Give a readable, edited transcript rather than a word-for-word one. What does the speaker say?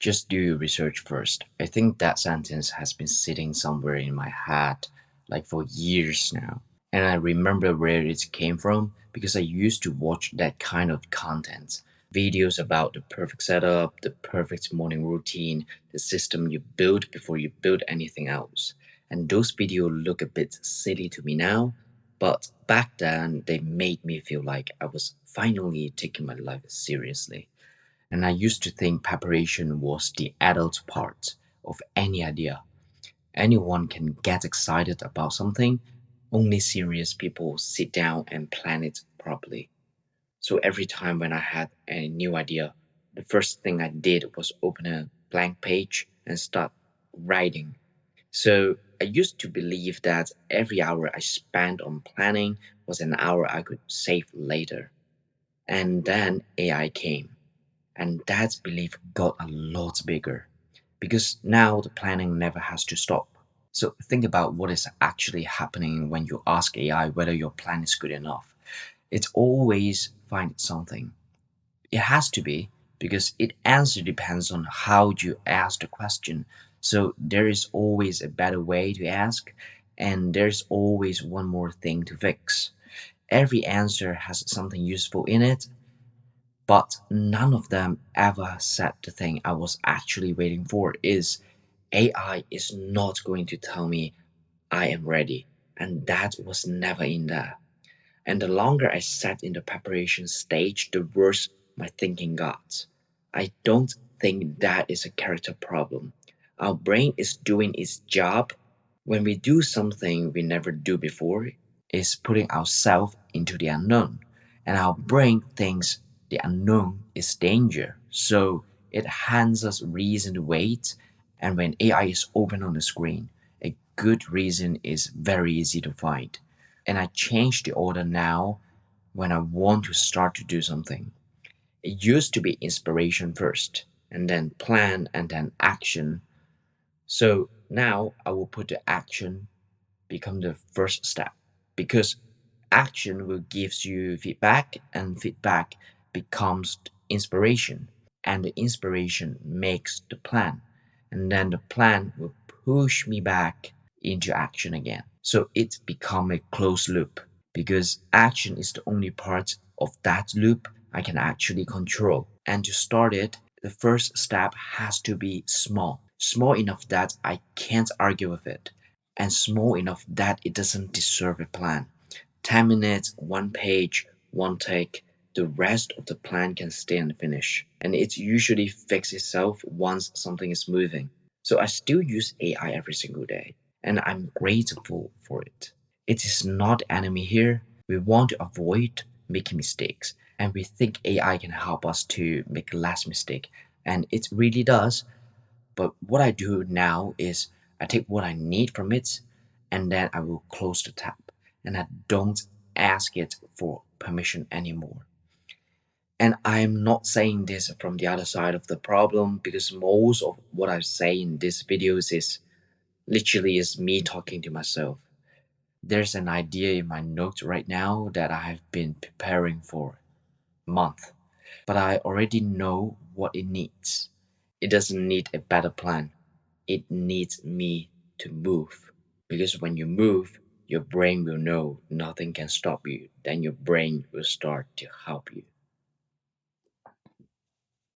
Just do your research first. I think that sentence has been sitting somewhere in my head like for years now. And I remember where it came from because I used to watch that kind of content. Videos about the perfect setup, the perfect morning routine, the system you build before you build anything else. And those videos look a bit silly to me now, but back then they made me feel like I was finally taking my life seriously. And I used to think preparation was the adult part of any idea. Anyone can get excited about something, only serious people sit down and plan it properly. So every time when I had a new idea, the first thing I did was open a blank page and start writing. So I used to believe that every hour I spent on planning was an hour I could save later. And then AI came. And that belief got a lot bigger because now the planning never has to stop. So think about what is actually happening when you ask AI whether your plan is good enough. It always finds something. It has to be because its answer depends on how you ask the question. So there is always a better way to ask, and there's always one more thing to fix. Every answer has something useful in it, but none of them ever said the thing I was actually waiting for is AI is not going to tell me I am ready. And that was never in there. And the longer I sat in the preparation stage, the worse my thinking got. I don't think that is a character problem. Our brain is doing its job. When we do something we never do before, is putting ourselves into the unknown. And our brain thinks the unknown is danger. So it hands us reason to wait. And when AI is open on the screen, a good reason is very easy to find. And I change the order now when I want to start to do something. It used to be inspiration first, and then plan, and then action. So now I will put the action become the first step because action will gives you feedback and feedback becomes inspiration and the inspiration makes the plan and then the plan will push me back into action again. So it become a closed loop because action is the only part of that loop I can actually control. And to start it, the first step has to be small enough that I can't argue with it, and small enough that it doesn't deserve a plan. 10 minutes, one page, one take. The rest of the plan can stay unfinished, and it usually fixes itself once something is moving. So I still use AI every single day, and I'm grateful for it. It is not enemy here. We want to avoid making mistakes, and we think AI can help us to make less mistake, and it really does. But what I do now is I take what I need from it and then I will close the tab and I don't ask it for permission anymore. And I'm not saying this from the other side of the problem because most of what I say in these videos is literally is me talking to myself. There's an idea in my notes right now that I have been preparing for a month, but I already know what it needs. It doesn't need a better plan. It needs me to move. Because when you move, your brain will know nothing can stop you. Then your brain will start to help you.